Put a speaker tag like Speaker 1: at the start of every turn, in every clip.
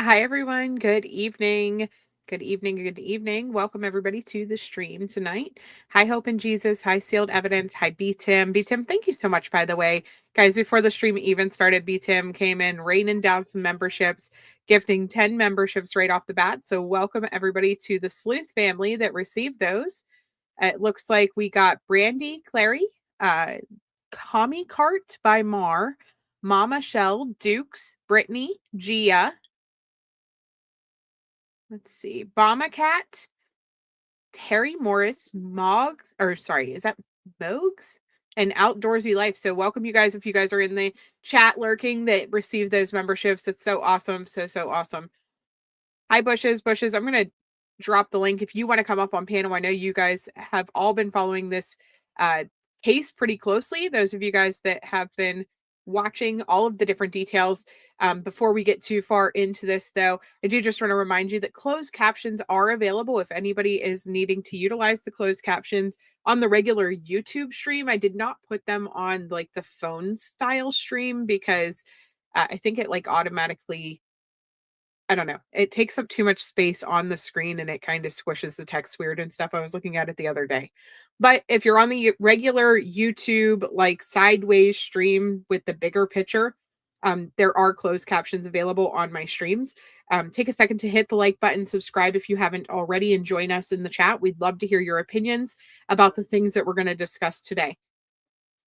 Speaker 1: Hi, everyone. Good evening. Good evening. Good evening. Welcome, everybody, to the stream tonight. Hi, Hope in Jesus. Hi, Sealed Evidence. Hi, B Tim. B Tim, thank you so much, by the way. Guys, before the stream even started, B Tim came in raining down some memberships, gifting 10 memberships right off the bat. So, welcome, everybody, to the Sleuth family that received those. It looks like we got Brandy Clary, uh, Commie Cart by Mar, Mama Shell, Dukes, Brittany, Gia. Let's see. Bomba Cat, Terry Morris, Moggs, or sorry, is that Mogs? And Outdoorsy Life. So welcome you guys if you guys are in the chat lurking that received those memberships. It's so awesome. So awesome. Hi, Bushes. Bushes, I'm going to drop the link if you want to come up on panel. I know you guys have all been following this uh, case pretty closely. Those of you guys that have been watching all of the different details. Before we get too far into this, though, I do just want to remind you that closed captions are available if anybody is needing to utilize the closed captions on the regular YouTube stream. I did not put them on like the phone style stream because I think it like automatically, I don't know. It takes up too much space on the screen and it kind of squishes the text weird and stuff. I was looking at it the other day. But if you're on the regular YouTube, like sideways stream with the bigger picture, there are closed captions available on my streams. Take a second to hit the like button, subscribe if you haven't already, and join us in the chat. We'd love to hear your opinions about the things that we're going to discuss today.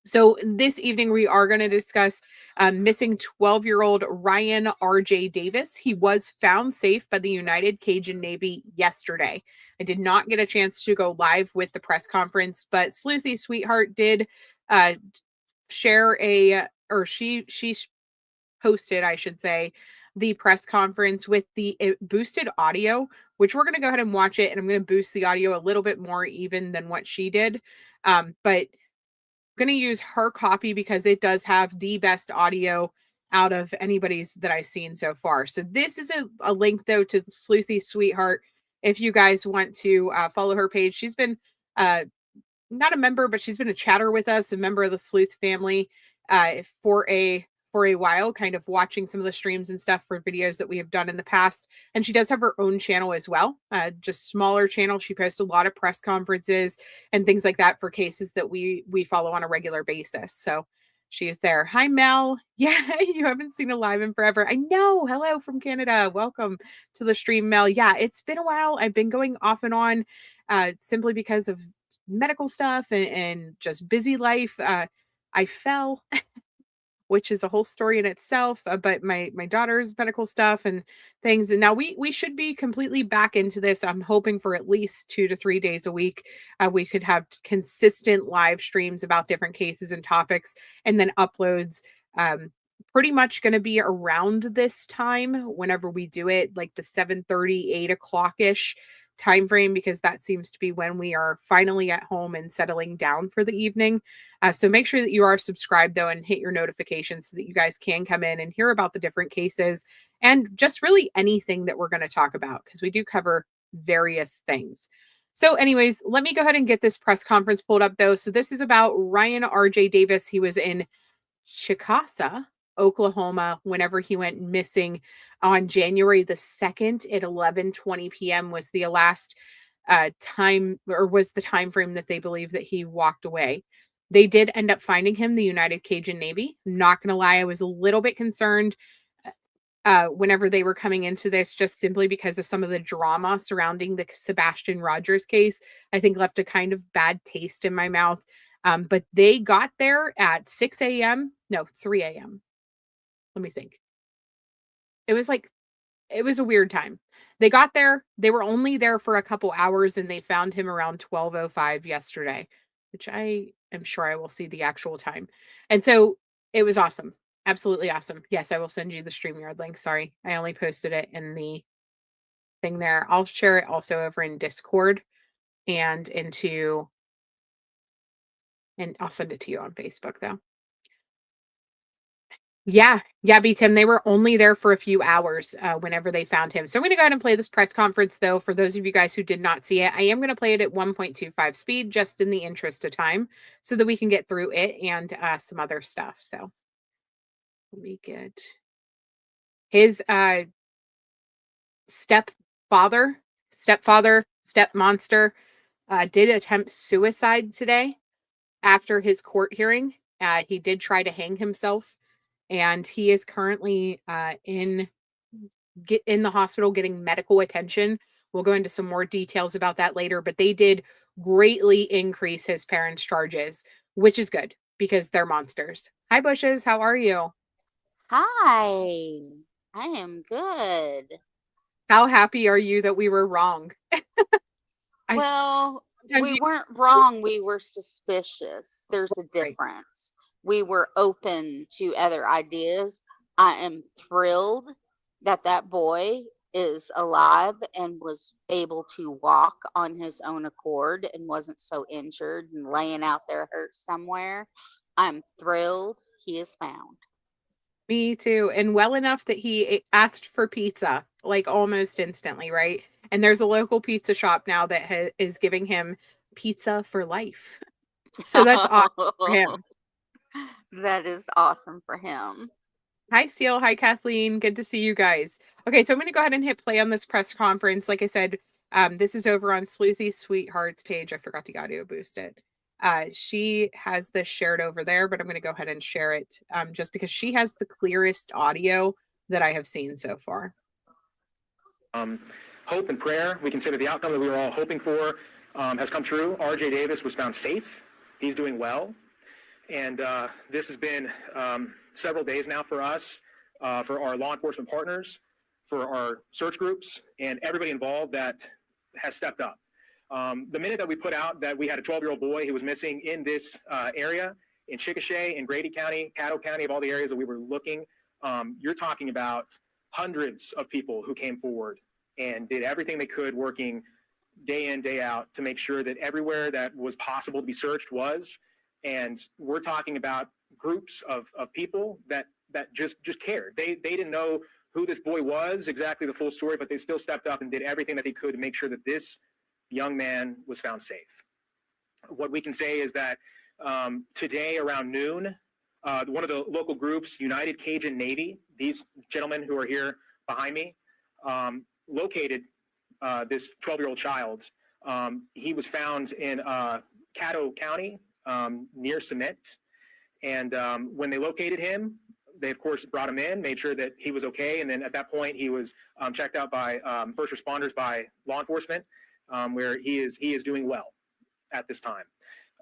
Speaker 1: So this evening we are going to discuss missing 12-year-old Ryan R.J. Davis. He was found safe by the United Cajun Navy yesterday. I did not get a chance to go live with the press conference, but Sleuthy Sweetheart did uh, share or she posted, I should say, the press conference with the boosted audio, which we're going to go ahead and watch it, and I'm going to boost the audio a little bit more even than what she did. But going to use her copy because it does have the best audio out of anybody's that I've seen so far. So this is a link though to Sleuthy Sweetheart. If you guys want to follow her page, she's been uh, not a member, but she's been a chatter with us, a member of the Sleuth family for a while, kind of watching some of the streams and stuff for videos that we have done in the past. And she does have her own channel as well, just smaller channel. She posts a lot of press conferences and things like that for cases that we follow on a regular basis. So she is there. Hi, Mel. Yeah, you haven't seen a live in forever. I know. Hello from Canada. Welcome to the stream, Mel. Yeah, it's been a while. I've been going off and on simply because of medical stuff and just busy life. I fell, which is a whole story in itself. But my daughter's medical stuff and things, and now we should be completely back into this. I'm hoping for at least 2 to 3 days a week. We could have consistent live streams about different cases and topics, and then uploads. Pretty much going to be around this time whenever we do it, like the 7:30, 8 o'clock ish time frame, because that seems to be when we are finally at home and settling down for the evening. So make sure that you are subscribed though and hit your notifications so that you guys can come in and hear about the different cases and just really anything that we're going to talk about, because we do cover various things. So anyways, let me go ahead and get this press conference pulled up though. So this is about Ryan R.J. Davis. He was in Chickasha, Oklahoma, whenever he went missing on January the 2nd at 11:20 p.m. was the last time, or was the time frame that they believe that he walked away. They did end up finding him, the United Cajun Navy. Not gonna lie, I was a little bit concerned whenever they were coming into this, just simply because of some of the drama surrounding the Sebastian Rogers case. I think left a kind of bad taste in my mouth. But they got there at 6 a.m. No, 3 a.m. Let me think. It was like, it was a weird time. They got there. They were only there for a couple hours and they found him around 12:05 yesterday, which I am sure I will see the actual time. And so it was awesome. Absolutely awesome. Yes, I will send you the StreamYard link. Sorry, I only posted it in the thing there. I'll share it also over in Discord and I'll send it to you on Facebook though. Yeah, B Tim. They were only there for a few hours whenever they found him. So I'm going to go ahead and play this press conference, though, for those of you guys who did not see it. I am going to play it at 1.25 speed, just in the interest of time, so that we can get through it and some other stuff. So let me get his stepfather, step monster, did attempt suicide today after his court hearing. He did try to hang himself, and he is currently in the hospital getting medical attention. We'll go into some more details about that later, but they did greatly increase his parents' charges, which is good because they're monsters. Hi, Bushes. How are you?
Speaker 2: Hi, I am good.
Speaker 1: How happy are you that we were wrong? I
Speaker 2: Well,
Speaker 1: sometimes
Speaker 2: we
Speaker 1: you
Speaker 2: weren't wrong. We were suspicious. There's a
Speaker 1: right.
Speaker 2: difference. We were open to other ideas. I am thrilled that that boy is alive and was able to walk on his own accord and wasn't so injured and laying out there hurt somewhere. I'm thrilled he is found.
Speaker 1: Me too. And well enough that he asked for pizza like almost instantly, right? And there's a local pizza shop now that is giving him pizza for life. So that's awesome for him.
Speaker 2: That is awesome for him.
Speaker 1: Hi, Steele. Hi, Kathleen. Good to see you guys. Okay, so I'm going to go ahead and hit play on this press conference. Like I said, this is over on Sleuthy Sweetheart's page. I forgot to audio boost it. She has this shared over there, but I'm going to go ahead and share it just because she has the clearest audio that I have seen so far.
Speaker 3: Hope and prayer, we consider the outcome that we were all hoping for has come true. R.J. Davis was found safe. He's doing well. And this has been several days now for us, for our law enforcement partners, for our search groups, and everybody involved that has stepped up. The minute that we put out that we had a 12-year-old boy who was missing in this area, in Chickasha, in Grady County, Caddo County, of all the areas that we were looking, you're talking about hundreds of people who came forward and did everything they could, working day in, day out, to make sure that everywhere that was possible to be searched was. And we're talking about groups of people that just cared. They didn't know who this boy was, exactly the full story, but they still stepped up and did everything that they could to make sure that this young man was found safe. What we can say is that today around noon, one of the local groups, United Cajun Navy, these gentlemen who are here behind me, located this 12-year-old child. He was found in Caddo County, near Cement. And when they located him, they, of course, brought him in, made sure that he was okay. And then at that point, he was checked out by first responders, by law enforcement, where he is doing well at this time.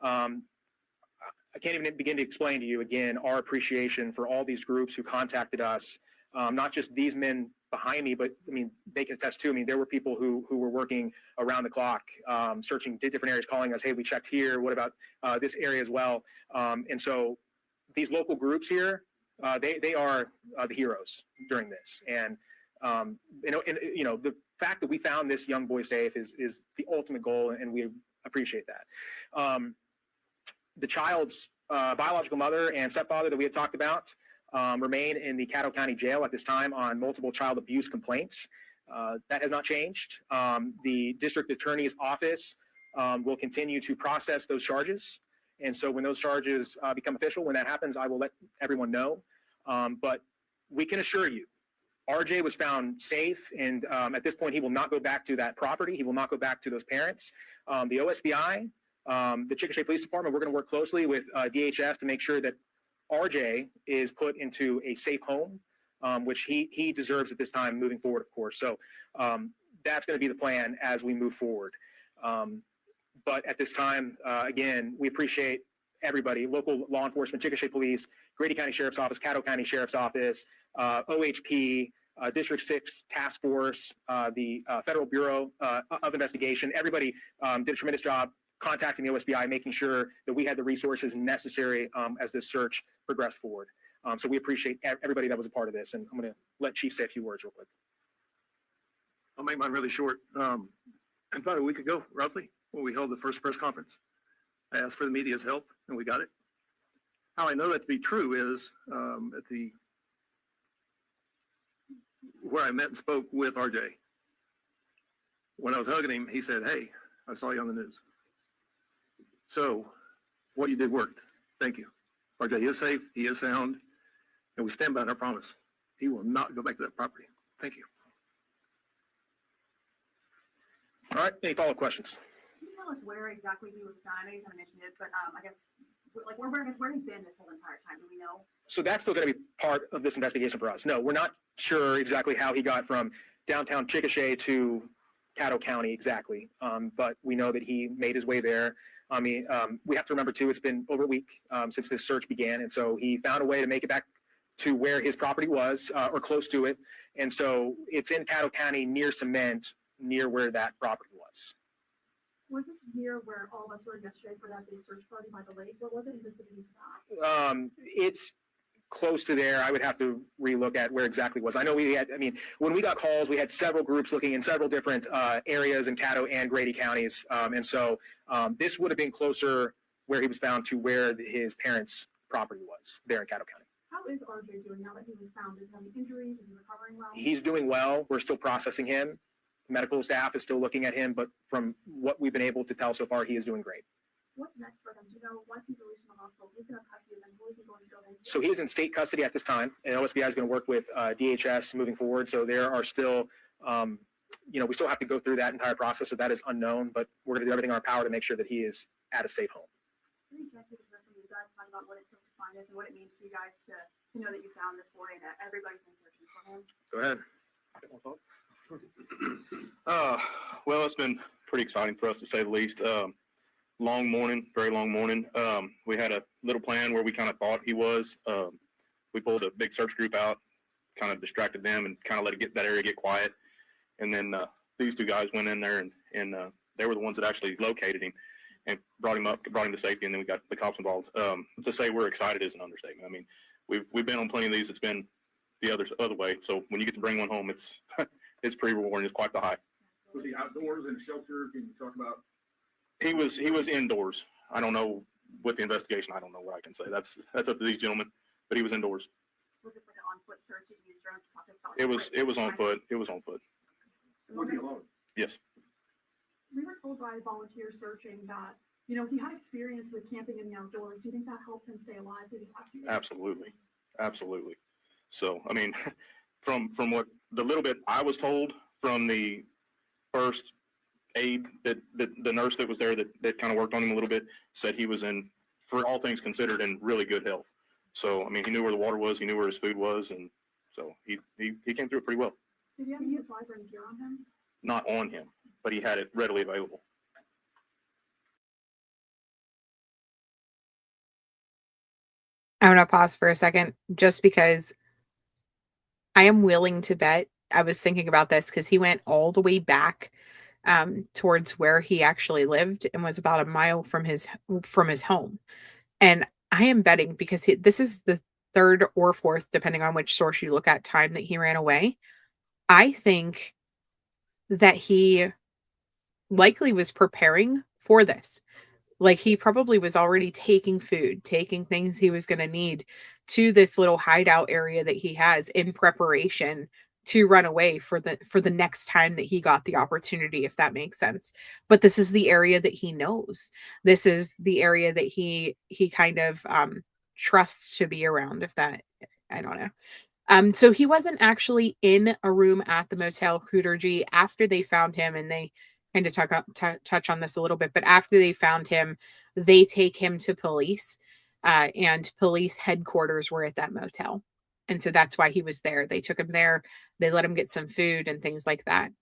Speaker 3: I can't even begin to explain to you, again, our appreciation for all these groups who contacted us, not just these men behind me, but I mean, they can attest too. I mean, there were people who were working around the clock, searching different areas, calling us, hey, we checked here. What about this area as well? And so these local groups here, they are the heroes during this. And, the fact that we found this young boy safe is the ultimate goal, and we appreciate that. The child's biological mother and stepfather that we had talked about remain in the Caddo County Jail at this time on multiple child abuse complaints. That has not changed. The district attorney's office will continue to process those charges. And so when those charges become official, when that happens, I will let everyone know. But we can assure you, RJ was found safe, and at this point, he will not go back to that property. He will not go back to those parents. The OSBI, the Chickasha Police Department, we're going to work closely with DHS to make sure that RJ is put into a safe home, which he deserves at this time moving forward, of course. So that's going to be the plan as we move forward. But at this time, again, we appreciate everybody, local law enforcement, Chickasha Police, Grady County Sheriff's Office, Caddo County Sheriff's Office, OHP, District 6 Task Force, the Federal Bureau of Investigation. Everybody did a tremendous job contacting the OSBI, making sure that we had the resources necessary as this search progressed forward. So we appreciate everybody that was a part of this. And I'm going to let Chief say a few words real quick.
Speaker 4: I'll make mine really short. About a week ago, roughly, when we held the first press conference, I asked for the media's help, and we got it. How I know that to be true is where I met and spoke with RJ. When I was hugging him, he said, "Hey, I saw you on the news. So what you did worked. Thank you. RJ is safe. He is sound. And we stand by our promise. He will not go back to that property. Thank you."
Speaker 3: All right, any follow-up questions?
Speaker 5: Can you tell us where exactly he was found? I know you kind of mentioned it, but I guess like where he's been this whole entire time? Do we know?
Speaker 3: So that's still going to be part of this investigation for us. No, we're not sure exactly how he got from downtown Chickasha to Caddo County exactly, but we know that he made his way there. I mean, we have to remember too, it's been over a week since this search began, and so he found a way to make it back to where his property was, or close to it, and so it's in Caddo County near Cement, near where that property was.
Speaker 5: Was this near where all of us were yesterday for that big search party by the lake? What was it in vicinity to that?
Speaker 3: It's close to there. I would have to relook at where exactly it was. I know when we got calls, we had several groups looking in several different areas in Caddo and Grady counties. And so this would have been closer where he was found to where his parents' property was there in Caddo County.
Speaker 5: How is RJ doing now that he was found? Is he having injuries? Is he recovering well?
Speaker 3: He's doing well. We're still processing him. Medical staff is still looking at him, but from what we've been able to tell so far, he is doing great.
Speaker 5: What's next for him? Do you know, once he's released from the hospital, he's going to have custody of him? Who is he going to go into?
Speaker 3: So he is in state custody at this time, and OSBI is going to work with DHS moving forward. So there are still, we still have to go through that entire process. So that is unknown, but we're going to do everything in our power to make sure that he is at a safe home.
Speaker 5: Any chance you could hear from you guys talk about what it took to find this and what it means to you guys to know that you found this boy and that everybody's been searching for him?
Speaker 4: Go ahead.
Speaker 6: Well, it's been pretty exciting for us to say the least. Long morning, very long morning. We had a little plan where we kind of thought he was. We pulled a big search group out, kind of distracted them and kind of let that area get quiet. And then these two guys went in there and they were the ones that actually located him and brought him to safety. And then we got the cops involved. To say we're excited is an understatement. I mean, we've been on plenty of these. It's been the other way. So when you get to bring one home, it's it's pretty rewarding. It's quite the high.
Speaker 4: Was he outdoors in a shelter? Can you talk about?
Speaker 6: He was indoors. I don't know with the investigation. I don't know what I can say. That's up to these gentlemen. But he was indoors.
Speaker 5: Was this like an on-foot search? Did you use drones to talk to us?
Speaker 6: It was on foot. It was on foot.
Speaker 4: Was he alone?
Speaker 6: Yes.
Speaker 5: We were told by volunteers searching that, he had experience with camping in the outdoors. Do you think that helped him stay alive through these last few days?
Speaker 6: Absolutely. So, I mean, from what the little bit I was told from the first aide that the nurse that was there that kind of worked on him a little bit said he was in, for all things considered, in really good health. So, I mean, he knew where the water was, he knew where his food was, and so he came through it pretty well.
Speaker 5: Did he have any supplies or any gear on him?
Speaker 6: Not on him, but he had it readily available.
Speaker 1: I want to pause for a second just because I am willing to bet. I was thinking about this because he went all the way back towards where he actually lived and was about a mile from his home. And I am betting because this is the third or fourth, depending on which source you look at, time that he ran away. I think that he likely was preparing for this. Like he probably was already taking food, taking things he was going to need to this little hideout area that he has in preparation to run away for the next time that he got the opportunity, if that makes sense. But this is the area that he knows. This is the area that he kind of trusts to be around, if that, I don't know. So he wasn't actually in a room at the motel Cootergy after they found him, and they kind of touch on this a little bit, but after they found him, they take him to police, and police headquarters were at that motel. And so that's why he was there. They took him there. They let him get some food and things like that.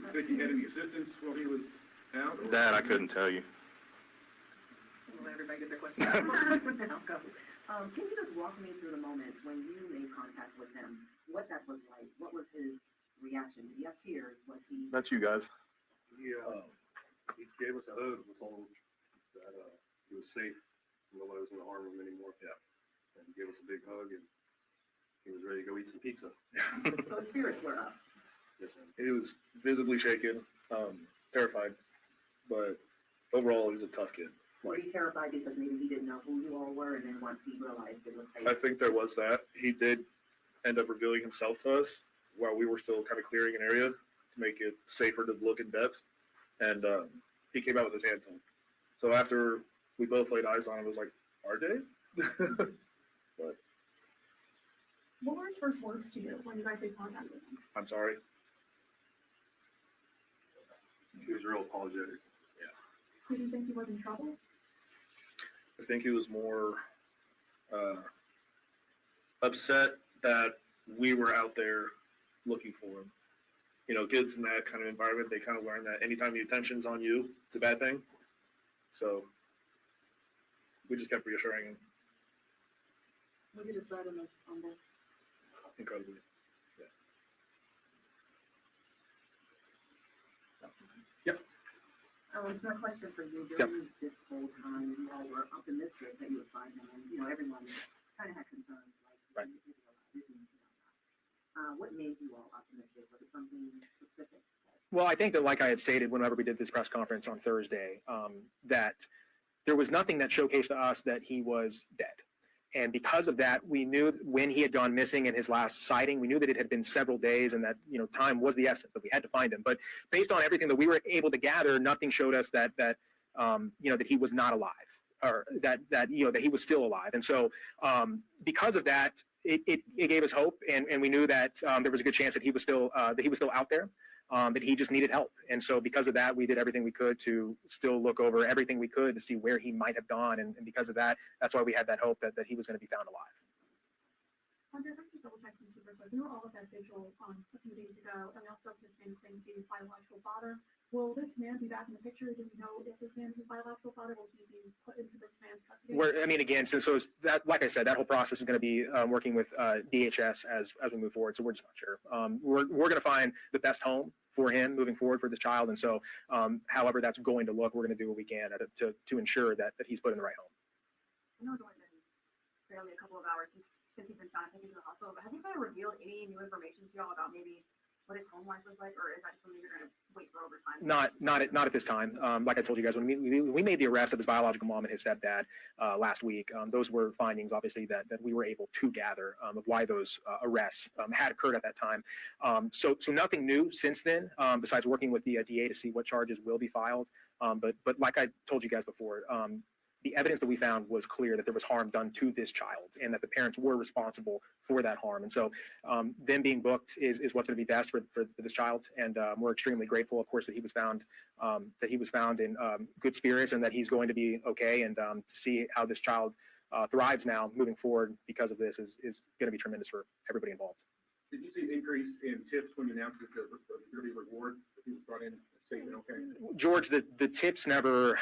Speaker 4: You think he had any assistance while he was out?
Speaker 6: That I couldn't tell you.
Speaker 7: We'll let everybody get their questions. Can you just walk me through the moments when you made contact with him? What that was like? What was his reaction? Did he have tears? Was he?
Speaker 6: That's you guys.
Speaker 4: He gave us a hug and told him that he was safe. Nobody was going to harm him anymore. Yeah. And he gave us a big hug, and he was ready to go eat some pizza.
Speaker 7: So his spirits were up.
Speaker 4: Yes, ma'am. He was visibly shaken, terrified, but overall, he was a tough kid.
Speaker 7: Was he terrified because maybe he didn't know who you all were, and then once he realized it was safe?
Speaker 8: I think there was that. He did end up revealing himself to us while we were still kind of clearing an area to make it safer to look in depth. And he came out with his hands on. So after we both laid eyes on him, it was like, RJ? But
Speaker 5: What were his first words to you when you guys made contact with him?
Speaker 8: I'm sorry. He was real apologetic.
Speaker 5: Did you think he was in trouble?
Speaker 8: I think he was more upset that we were out there looking for him. You know, kids in that kind of environment, they kind of learn that anytime the attention's on you, it's a bad thing. So we just kept reassuring him.
Speaker 7: What did it better most humble?
Speaker 8: Incredibly.
Speaker 7: No question for you.
Speaker 3: Yep.
Speaker 7: During this whole time, you all were optimistic that you would find him, and, you know, everyone kind of had concerns, like,
Speaker 3: Right.
Speaker 7: What made you all optimistic? Was it something specific?
Speaker 3: Well, I think that, like I had stated whenever we did this press conference on Thursday, that there was nothing that showcased to us that he was dead. And because of that, we knew when he had gone missing in his last sighting, we knew that it had been several days and that, you know, time was the essence, that we had to find him. But based on everything that we were able to gather, nothing showed us that you know, that he was not alive, or that you know, that he was still alive. And so because of that, it gave us hope, and we knew that there was a good chance that he was still out there. That he just needed help. And so because of that, we did everything we could to still look over everything we could to see where he might have gone. And because of that, that's why we had that hope that he was going to be found alive.
Speaker 5: Hunter, if I could just double check some super quick. We were all at that vigil a few days ago, and we also have this man claiming to be his biological father. Will this man be back in the picture? Do we know if this man is his biological father? Will he be put into this man's custody?
Speaker 3: I mean, again, so it's that, like I said, that whole process is going to be working with DHS as we move forward. So we're just not sure. We're going to find the best home for him moving forward for this child. And so however that's going to look, we're going to do what we can to ensure that he's put in the right home.
Speaker 9: I know it's only been barely a couple of hours since he's been found taken to the hospital, but have you kind of revealed any new information to y'all about maybe what his home life was like, or is that something you're going to wait for over time?
Speaker 3: Not at this time. Like I told you guys, when we made the arrest of his biological mom and his stepdad last week, those were findings, obviously, that we were able to gather of why those arrests had occurred at that time. So nothing new since then, besides working with the DA to see what charges will be filed. But like I told you guys before, the evidence that we found was clear that there was harm done to this child and that the parents were responsible for that harm. And so them being booked is what's going to be best for this child. And we're extremely grateful, of course, that he was found in good spirits and that he's going to be okay. And to see how this child thrives now moving forward because of this is going to be tremendous for everybody involved.
Speaker 4: Did you see an increase in tips when you announced that the yearly reward that he was brought in safe and okay?
Speaker 3: George, the tips never.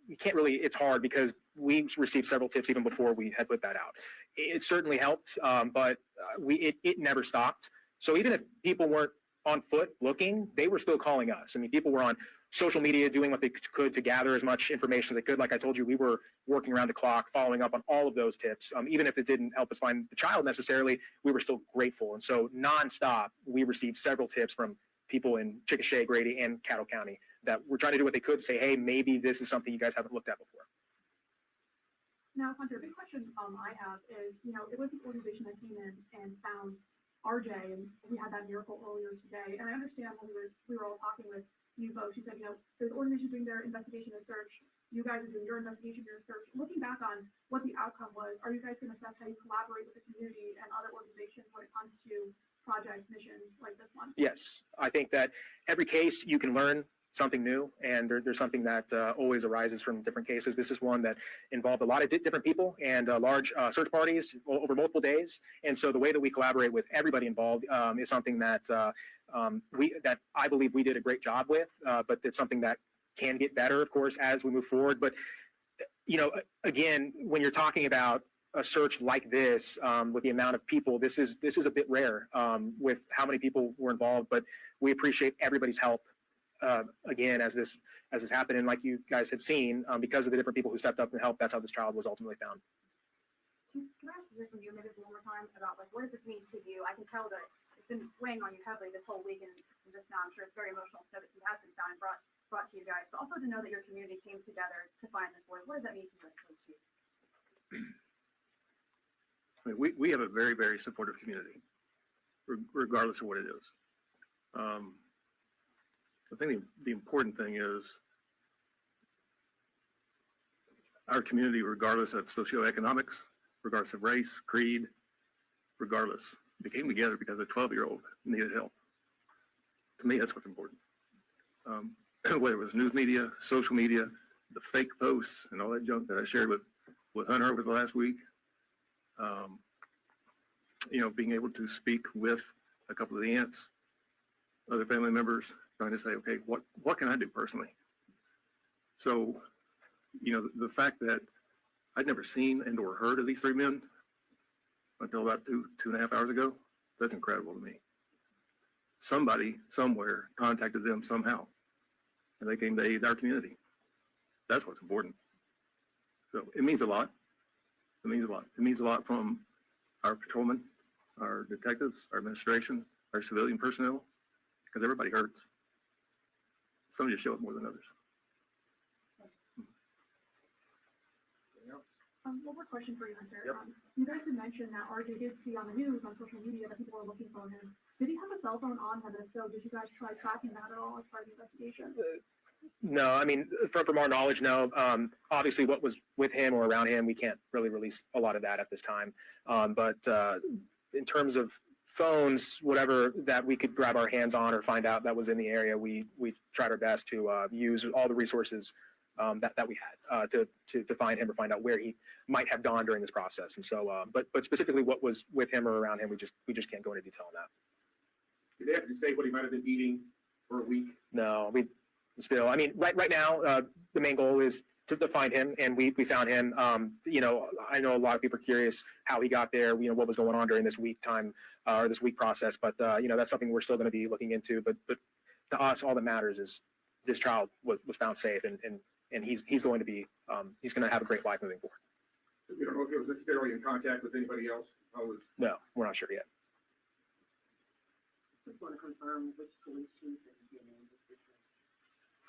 Speaker 3: You can't really, it's hard because we received several tips even before we had put that out. It certainly helped, but it never stopped. So even if people weren't on foot looking, they were still calling us. I mean, people were on social media doing what they could to gather as much information as they could. Like I told you, we were working around the clock, following up on all of those tips. Even if it didn't help us find the child necessarily, we were still grateful. And so nonstop, we received several tips from people in Chickasha, Grady, and Caddo County that were trying to do what they could to say, hey, maybe this is something you guys haven't looked at before.
Speaker 5: Now, Hunter, a big question I have is, you know, it was the organization that came in and found RJ, and we had that miracle earlier today. And I understand when we were all talking with you folks, you said, you know, there's organizations doing their investigation and search. You guys are doing your investigation, your search. Looking back on what the outcome was, are you guys going to assess how you collaborate with the community and other organizations when it comes to projects, missions like this one?
Speaker 3: Yes, I think that every case you can learn something new, and there's something that always arises from different cases. This is one that involved a lot of different people and large search parties over multiple days. And so the way that we collaborate with everybody involved is something that that I believe we did a great job with, but it's something that can get better, of course, as we move forward. But, you know, again, when you're talking about a search like this, with the amount of people, this is a bit rare with how many people were involved, but we appreciate everybody's help. Again, as this happened, and like you guys had seen, because of the different people who stepped up and helped, that's how this child was ultimately found.
Speaker 9: Can I ask this from you maybe one more time about, like, what does this mean to you? I can tell that it's been weighing on you heavily this whole week, and just now I'm sure it's very emotional stuff that he has been found and brought to you guys, but also to know that your community came together to find this boy. What does that mean to you as coach chief?
Speaker 4: I mean, we have a very, very supportive community, regardless of what it is. I think the important thing is our community, regardless of socioeconomics, regardless of race, creed, regardless. They came together because a 12-year-old needed help. To me, that's what's important. Whether it was news media, social media, the fake posts, and all that junk that I shared with Hunter over the last week, being able to speak with a couple of the aunts, other family members, trying to say, okay, what can I do personally? So, the fact that I'd never seen and or heard of these three men until about two and a half hours ago, that's incredible to me. Somebody somewhere contacted them somehow, and they came to aid our community. That's what's important. So it means a lot. It means a lot. It means a lot from our patrolmen, our detectives, our administration, our civilian personnel, because everybody hurts. Some just show it more than others.
Speaker 5: One more question for you, Hunter.
Speaker 3: Yep.
Speaker 5: You guys had mentioned that RJ did see on the news, on social media, that people were looking for him. Did he have a cell phone on him? And if so, did you guys try tracking that at all as part of the investigation?
Speaker 3: No, I mean, from our knowledge, no. Obviously, what was with him or around him, we can't really release a lot of that at this time. But in terms of phones, whatever that we could grab our hands on or find out that was in the area, we tried our best to use all the resources that we had to find him or find out where he might have gone during this process. And so, but specifically what was with him or around him, we just can't go into detail on that.
Speaker 8: Did they have to say what he might have been eating for a week?
Speaker 3: No, we still, I mean, right now, the main goal is to find him, and we found him. I know a lot of people are curious how he got there, what was going on during this week time or this week process, but that's something we're still going to be looking into. But to us, all that matters is this child was found safe, and he's going to be he's going to have a great life moving forward.
Speaker 8: We don't know if he was necessarily in contact with anybody else.
Speaker 3: No, we're not sure yet.
Speaker 7: Just want to confirm which police chief and your name is.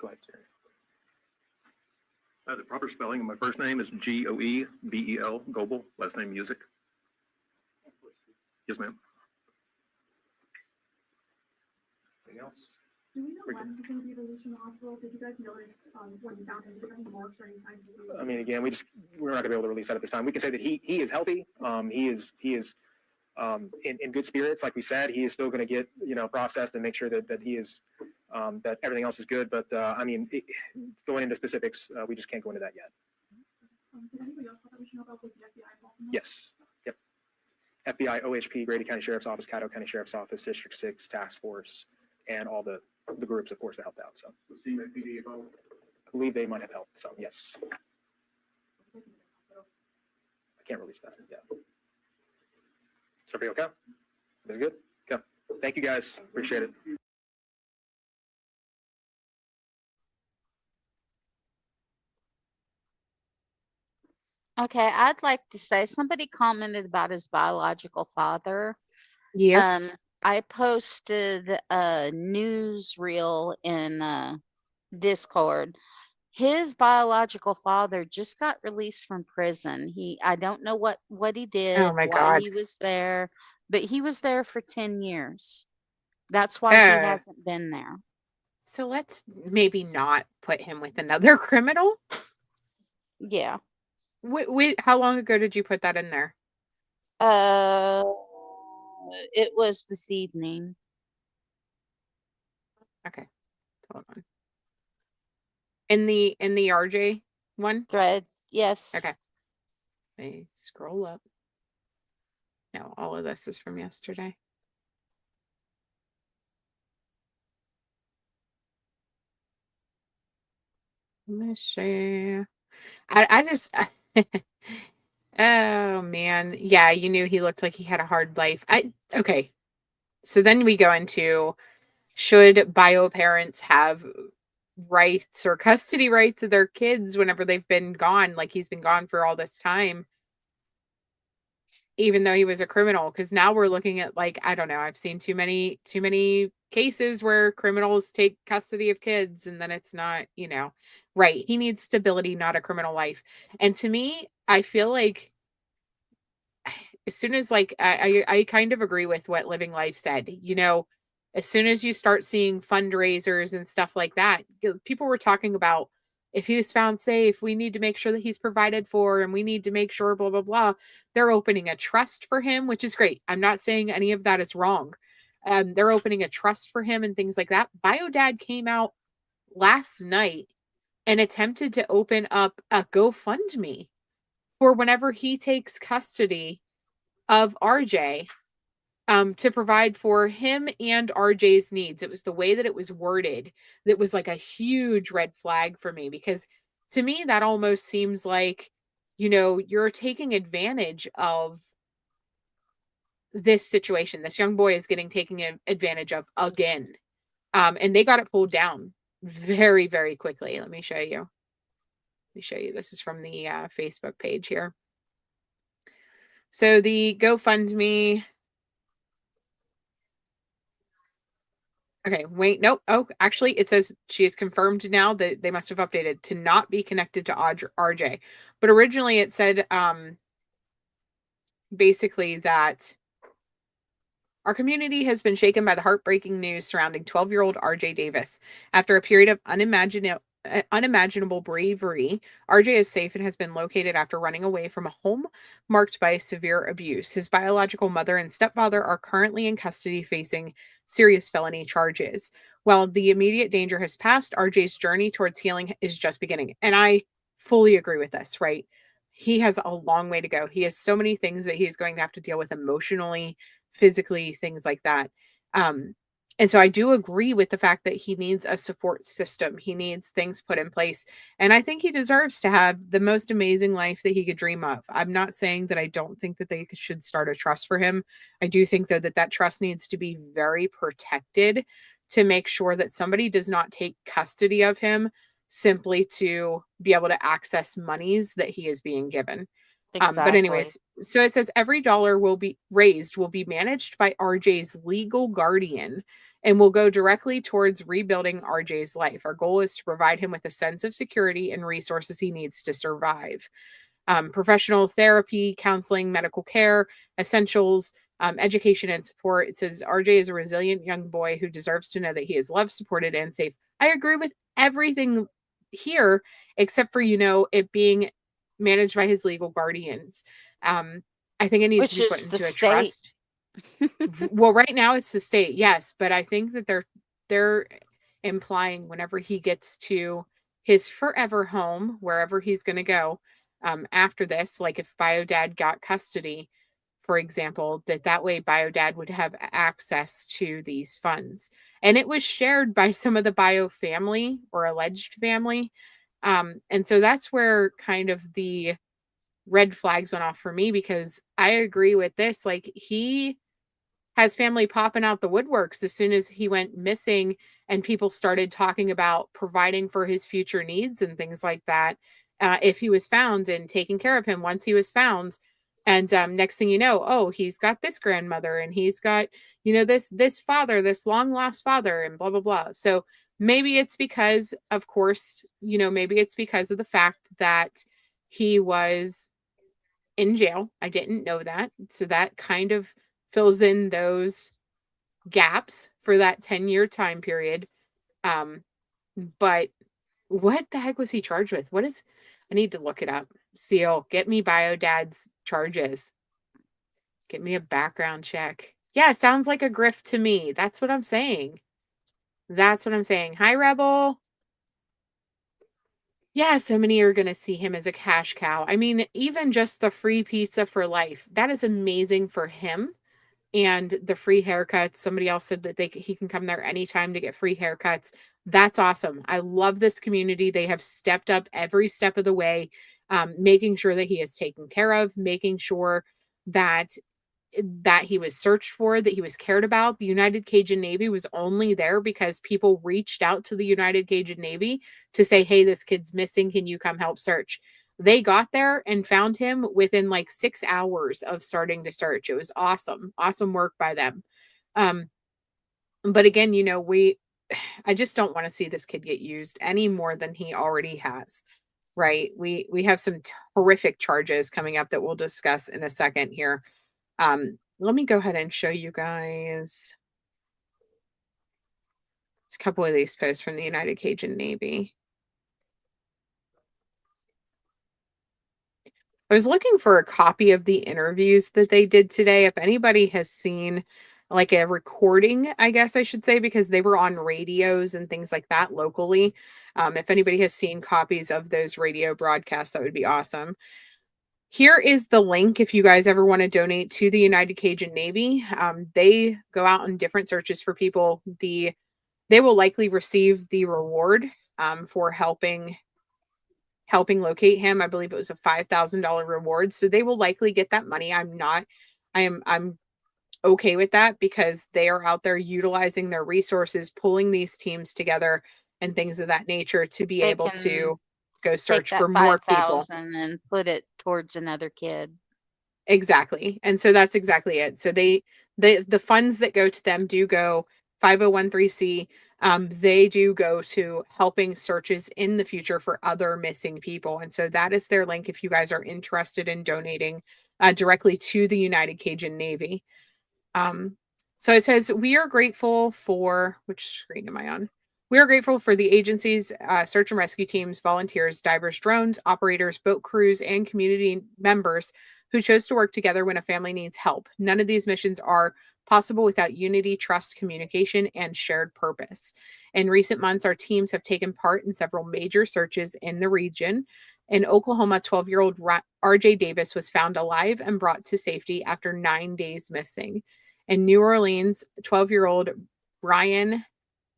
Speaker 3: Go ahead, Terry.
Speaker 4: The proper spelling of my first name is Goebel, Goebel, last name Music. Yes, ma'am.
Speaker 3: Anything else?
Speaker 5: Do we know when he's going to be released from the hospital? Did you guys notice when you found him, did any marks or any signs of disease?
Speaker 3: I mean, again, we're not going to be able to release that at this time. We can say that he is healthy. He is in good spirits. Like we said, he is still going to get processed and make sure that he is that everything else is good. But going into specifics, we just can't go into that yet.
Speaker 5: Did anybody else that we should know about? Was the FBI involved in that?
Speaker 3: Yes. Yep. FBI, OHP, Grady County Sheriff's Office, Caddo County Sheriff's Office, District 6 Task Force, and all the groups, of course, that helped out. So
Speaker 8: Was CMPD involved?
Speaker 3: I believe they might have helped. So yes. I can't release that yet. Is everybody okay? Is good? Okay. Thank you guys. Appreciate it.
Speaker 2: Okay, I'd like to say somebody commented about his biological father.
Speaker 1: Yeah.
Speaker 2: I posted a newsreel in Discord. His biological father just got released from prison. I don't know what he did,
Speaker 1: Oh my
Speaker 2: why
Speaker 1: God.
Speaker 2: he was there, but he was there for 10 years. That's why he hasn't been there.
Speaker 1: So let's maybe not put him with another criminal.
Speaker 2: Yeah.
Speaker 1: How long ago did you put that in there?
Speaker 2: It was this evening.
Speaker 1: Okay. Hold on. In the RJ one?
Speaker 2: Thread. Yes.
Speaker 1: Okay. Let me scroll up. No, all of this is from yesterday. Let me see. I just oh man. Yeah, you knew he looked like he had a hard life. Okay. So then we go into, should bio parents have rights or custody rights of their kids whenever they've been gone, like he's been gone for all this time, even though he was a criminal? Because now we're looking at, like, I don't know, I've seen too many cases where criminals take custody of kids and then it's not, right. He needs stability, not a criminal life. And to me, I feel like as soon as, like, I kind of agree with what Living Life said, as soon as you start seeing fundraisers and stuff like that, people were talking about if he was found safe, we need to make sure that he's provided for, and we need to make sure blah blah blah. They're opening a trust for him, which is great. I'm not saying any of that is wrong. They're opening a trust for him and things like that. BioDad came out last night and attempted to open up a GoFundMe for whenever he takes custody of RJ, to provide for him and RJ's needs. It was the way that it was worded that was like a huge red flag for me, because to me, that almost seems like, you're taking advantage of this situation. This young boy is getting taken advantage of again. And they got it pulled down very, very quickly. Let me show you. This is from the Facebook page here. So the GoFundMe. Okay, wait, nope. Oh, actually, it says she is confirmed now that they must have updated to not be connected to RJ. But originally it said basically that our community has been shaken by the heartbreaking news surrounding 12-year-old RJ Davis. After a period of unimaginable bravery, RJ is safe and has been located after running away from a home marked by severe abuse. His biological mother and stepfather are currently in custody facing serious felony charges. While the immediate danger has passed, RJ's journey towards healing is just beginning. And I fully agree with this, right? He has a long way to go. He has so many things that he's going to have to deal with emotionally, physically, things like that. And so I do agree with the fact that he needs a support system. He needs things put in place. And I think he deserves to have the most amazing life that he could dream of. I'm not saying that I don't think that they should start a trust for him. I do think, though, that trust needs to be very protected to make sure that somebody does not take custody of him simply to be able to access monies that he is being given. But
Speaker 2: Exactly.
Speaker 1: anyways, so it says every dollar will be managed by RJ's legal guardian and will go directly towards rebuilding RJ's life. Our goal is to provide him with a sense of security and resources he needs to survive. Professional therapy, counseling, medical care, essentials, education, and support. It says RJ is a resilient young boy who deserves to know that he is loved, supported, and safe. I agree with everything here, except for, it being managed by his legal guardians. I think it needs to
Speaker 2: Which
Speaker 1: be put
Speaker 2: is the
Speaker 1: into a
Speaker 2: state.
Speaker 1: trust. Well, right now it's the state, yes, but I think that they're implying whenever he gets to his forever home, wherever he's going to go, after this, like if BioDad got custody, for example, that way BioDad would have access to these funds. And it was shared by some of the Bio family or alleged family. And so that's where kind of the red flags went off for me, because I agree with this. Like, he has family popping out the woodworks as soon as he went missing and people started talking about providing for his future needs and things like that, if he was found, and taking care of him once he was found. And next thing you know, oh, he's got this grandmother, and he's got, this father, this long lost father, and blah blah blah. So maybe it's because, of course, maybe it's because of the fact that he was in jail. I didn't know that. So that kind of fills in those gaps for that 10-year time period. But what the heck was he charged with? I need to look it up. Seal, get me BioDad's charges. Get me a background check. Yeah, sounds like a grift to me. That's what I'm saying. Hi, Rebel. Yeah, so many are going to see him as a cash cow. I mean, even just the free pizza for life, that is amazing for him. And the free haircuts, somebody else said that he can come there anytime to get free haircuts. That's awesome. I love this community. They have stepped up every step of the way, making sure that he is taken care of, making sure that he was searched for, that he was cared about. The United Cajun Navy was only there because people reached out to the United Cajun Navy to say, hey, this kid's missing. Can you come help search? They got there and found him within like 6 hours of starting to search. It was awesome. Awesome work by them. But again, I just don't want to see this kid get used any more than he already has. Right? We have some horrific charges coming up that we'll discuss in a second here. Let me go ahead and show you guys a couple of these posts from the United Cajun Navy. I was looking for a copy of the interviews that they did today. If anybody has seen like a recording, I guess I should say, because they were on radios and things like that locally. If anybody has seen copies of those radio broadcasts, that would be awesome. Here is the link if you guys ever want to donate to the United Cajun Navy. They go out on different searches for people. They will likely receive the reward for helping locate him. I believe it was a $5,000 reward. So they will likely get that money. I'm okay with that because they are out there utilizing their resources, pulling these teams together and things of that nature to be
Speaker 2: They
Speaker 1: able
Speaker 2: can
Speaker 1: to go
Speaker 2: take
Speaker 1: search for
Speaker 2: that
Speaker 1: more people.
Speaker 2: 5,000 and put it towards another kid.
Speaker 1: Exactly. And so that's exactly it. So the funds that go to them do go 5013C. They do go to helping searches in the future for other missing people. And so that is their link if you guys are interested in donating directly to the United Cajun Navy. So it says, we are grateful for, which screen am I on? We are grateful for the agency's search and rescue teams, volunteers, divers, drones, operators, boat crews, and community members who chose to work together when a family needs help. None of these missions are possible without unity, trust, communication, and shared purpose. In recent months, our teams have taken part in several major searches in the region. In Oklahoma, 12-year-old RJ Davis was found alive and brought to safety after 9 days missing. In New Orleans, 12-year-old Brian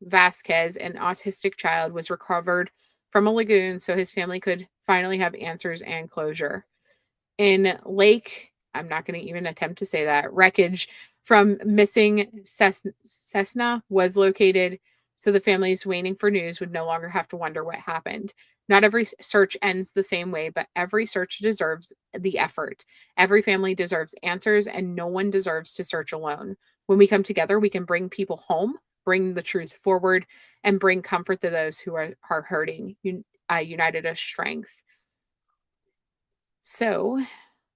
Speaker 1: Vasquez, an autistic child, was recovered from a lagoon so his family could finally have answers and closure. In Lake, I'm not going to even attempt to say that, wreckage from missing Cessna was located, so the families waiting for news would no longer have to wonder what happened. Not every search ends the same way, but every search deserves the effort. Every family deserves answers, and no one deserves to search alone. When we come together, we can bring people home, bring the truth forward, and bring comfort to those who are hurting. United as strength. So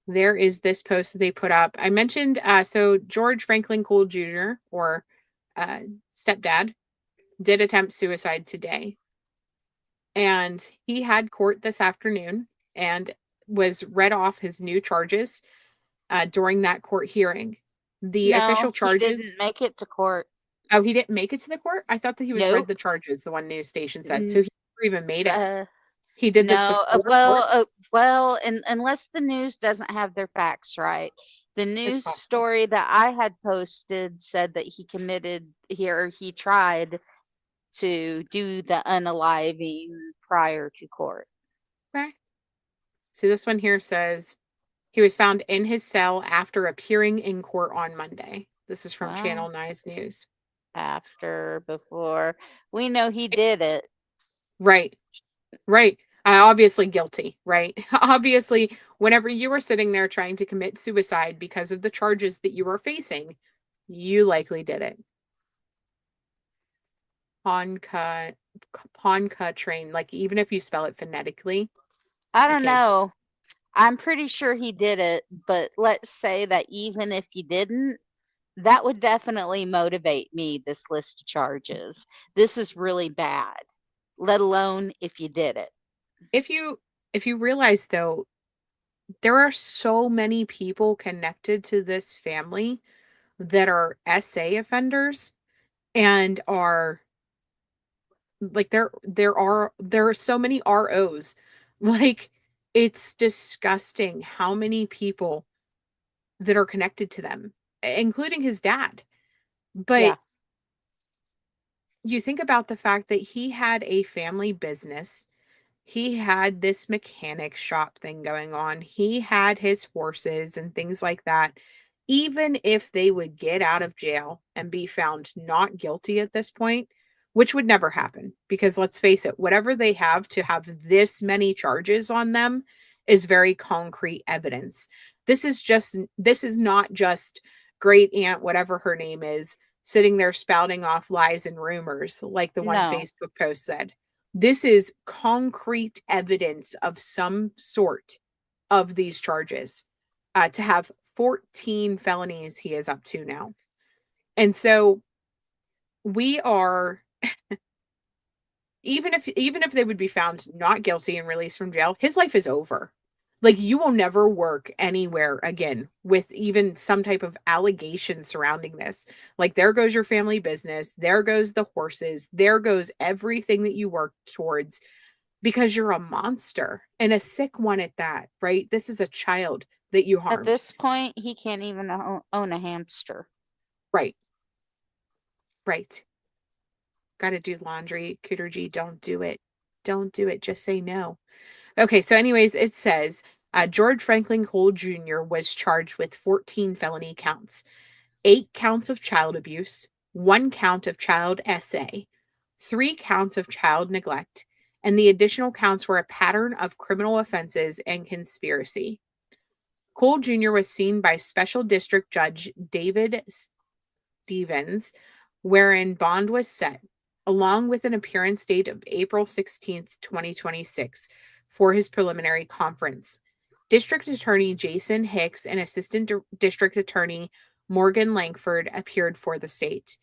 Speaker 1: there is this post that they put up. I mentioned, so George Franklin Cole Jr., or stepdad, did attempt suicide today. And he had court this afternoon and was read off his new charges during that court hearing. The
Speaker 2: No,
Speaker 1: official
Speaker 2: he
Speaker 1: charges.
Speaker 2: didn't make it to court.
Speaker 1: Oh, he didn't make it to the court? I thought that he was read
Speaker 2: Nope.
Speaker 1: the charges, the one news station said. So he never even made it. He did this
Speaker 2: No,
Speaker 1: before court?
Speaker 2: unless the news doesn't have their facts right. The
Speaker 1: It's
Speaker 2: news
Speaker 1: possible.
Speaker 2: story that I had posted said that he tried to do the unaliving prior to court.
Speaker 1: Okay. So this one here says he was found in his cell after appearing in court on Monday. This is from Channel
Speaker 2: Well,
Speaker 1: 9's news.
Speaker 2: before. We know he did it.
Speaker 1: Right. Right. Obviously guilty, right? Obviously, whenever you were sitting there trying to commit suicide because of the charges that you were facing, you likely did it. Ponca train, like even if you spell it phonetically,
Speaker 2: I
Speaker 1: I
Speaker 2: don't
Speaker 1: can't.
Speaker 2: know. I'm pretty sure he did it, but let's say that even if he didn't, that would definitely motivate me, this list of charges. This is really bad, let alone if you did it.
Speaker 1: If you realize though, there are so many people connected to this family that are SA offenders and are like there are so many ROs. Like it's disgusting how many people that are connected to them, including his dad.
Speaker 2: Yeah.
Speaker 1: But you think about the fact that he had a family business. He had this mechanic shop thing going on. He had his horses and things like that. Even if they would get out of jail and be found not guilty at this point, which would never happen, because let's face it, whatever they have to have this many charges on them is very concrete evidence. This is not just great aunt, whatever her name is, sitting there spouting off lies and rumors like the one
Speaker 2: No.
Speaker 1: Facebook post said. This is concrete evidence of some sort of these charges. To have 14 felonies he is up to now. And so we are, even if they would be found not guilty and released from jail, his life is over. Like, you will never work anywhere again with even some type of allegation surrounding this. Like, there goes your family business. There goes the horses. There goes everything that you worked towards because you're a monster and a sick one at that, right? This is a child that you
Speaker 2: At
Speaker 1: harmed.
Speaker 2: this point, he can't even own a hamster.
Speaker 1: Right. Right. Got to do laundry. Cooter G, don't do it. Don't do it. Just say no. Okay, so anyways, it says George Franklin Cole Jr. was charged with 14 felony counts, 8 counts of child abuse, 1 count of child SA, 3 counts of child neglect, and the additional counts were a pattern of criminal offenses and conspiracy. Cole Jr. was seen by Special District Judge David Stevens, wherein bond was set, along with an appearance date of April 16th, 2026, for his preliminary conference. District Attorney Jason Hicks and Assistant District Attorney Morgan Langford appeared for the state.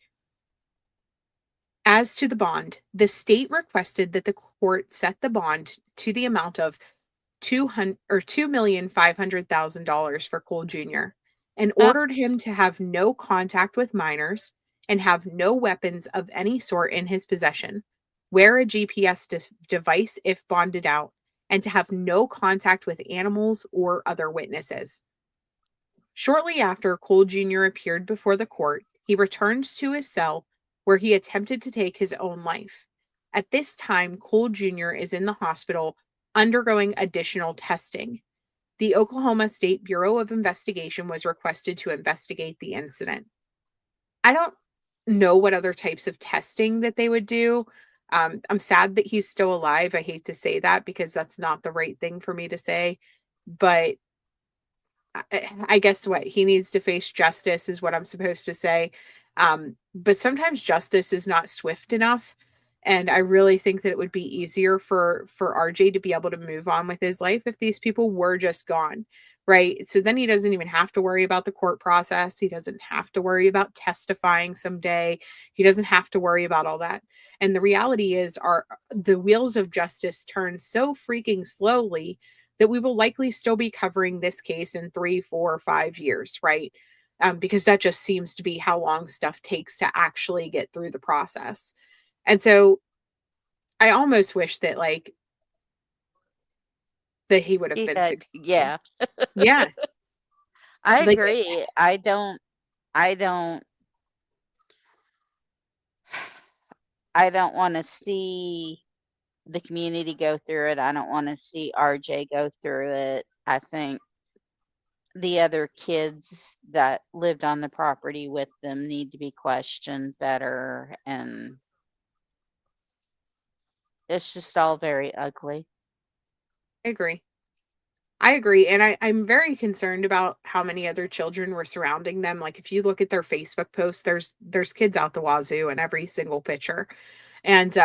Speaker 1: As to the bond, the state requested that the court set the bond to the amount of $2,500,000 for Cole Jr. and ordered him to have no contact with minors and have no weapons of any sort in his possession, wear a GPS device if bonded out, and to have no contact with animals or other witnesses. Shortly after Cole Jr. appeared before the court, he returned to his cell where he attempted to take his own life. At this time, Cole Jr. is in the hospital undergoing additional testing. The Oklahoma State Bureau of Investigation was requested to investigate the incident. I don't know what other types of testing that they would do. I'm sad that he's still alive. I hate to say that because that's not the right thing for me to say, but I guess what he needs to face justice is what I'm supposed to say. But sometimes justice is not swift enough. And I really think that it would be easier for RJ to be able to move on with his life if these people were just gone, right? So then he doesn't even have to worry about the court process. He doesn't have to worry about testifying someday. He doesn't have to worry about all that. And the reality is, the wheels of justice turn so freaking slowly that we will likely still be covering this case in 3, 4, 5 years, right? Because that just seems to be how long stuff takes to actually get through the process. And so I almost wish that that he would have been successful.
Speaker 2: Yeah.
Speaker 1: Yeah.
Speaker 2: I
Speaker 1: Like,
Speaker 2: agree. I don't want to see the community go through it. I don't want to see RJ go through it. I think the other kids that lived on the property with them need to be questioned better, and it's just all very ugly.
Speaker 1: I agree. I agree. And I'm very concerned about how many other children were surrounding them. Like, if you look at their Facebook posts, there's kids out the wazoo in every single picture. And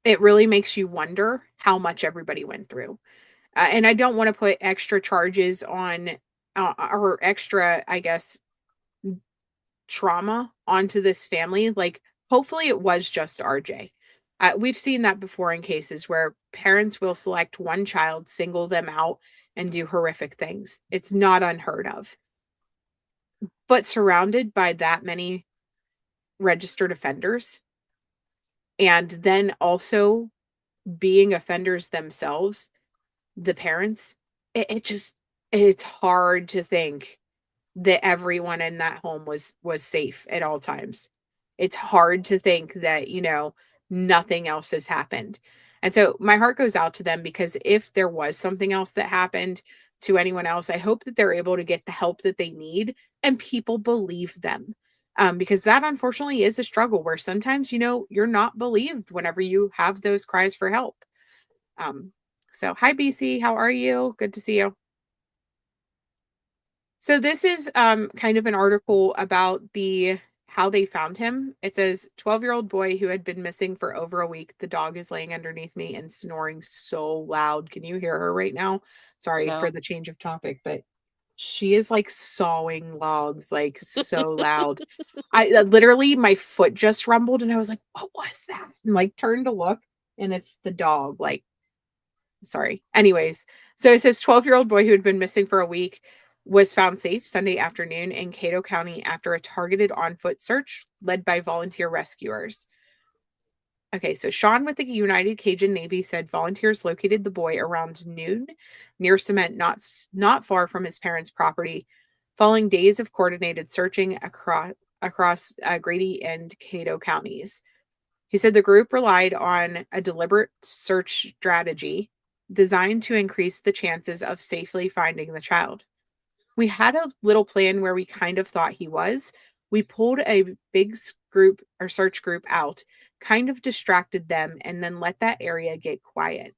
Speaker 1: it really makes you wonder how much everybody went through. And I don't want to put extra charges on or extra, I guess, trauma onto this family. Like, hopefully it was just RJ. We've seen that before in cases where parents will select one child, single them out, and do horrific things. It's not unheard of. But surrounded by that many registered offenders, and then also being offenders themselves, the parents, it's hard to think that everyone in that home was safe at all times. It's hard to think that, nothing else has happened. And so my heart goes out to them, because if there was something else that happened to anyone else, I hope that they're able to get the help that they need and people believe them. Because that unfortunately is a struggle where sometimes, you're not believed whenever you have those cries for help. So hi BC, how are you? Good to see you. So this is kind of an article about how they found him. It says 12-year-old boy who had been missing for over a week. The dog is laying underneath me and snoring so loud. Can you hear her right now? Sorry for the change of topic, but she is like sawing logs, like so loud. I literally, my foot just rumbled and I was like, what was that? And like turned to look, and it's the dog. Like, Sorry. Anyways, so it says 12-year-old boy who had been missing for a week was found safe Sunday afternoon in Cato County after a targeted on-foot search led by volunteer rescuers. Okay, so Sean with the United Cajun Navy said volunteers located the boy around noon near cement, not far from his parents' property, following days of coordinated searching across Grady and Cato counties. He said the group relied on a deliberate search strategy designed to increase the chances of safely finding the child. We had a little plan where we kind of thought he was. We pulled a big group or search group out, kind of distracted them, and then let that area get quiet.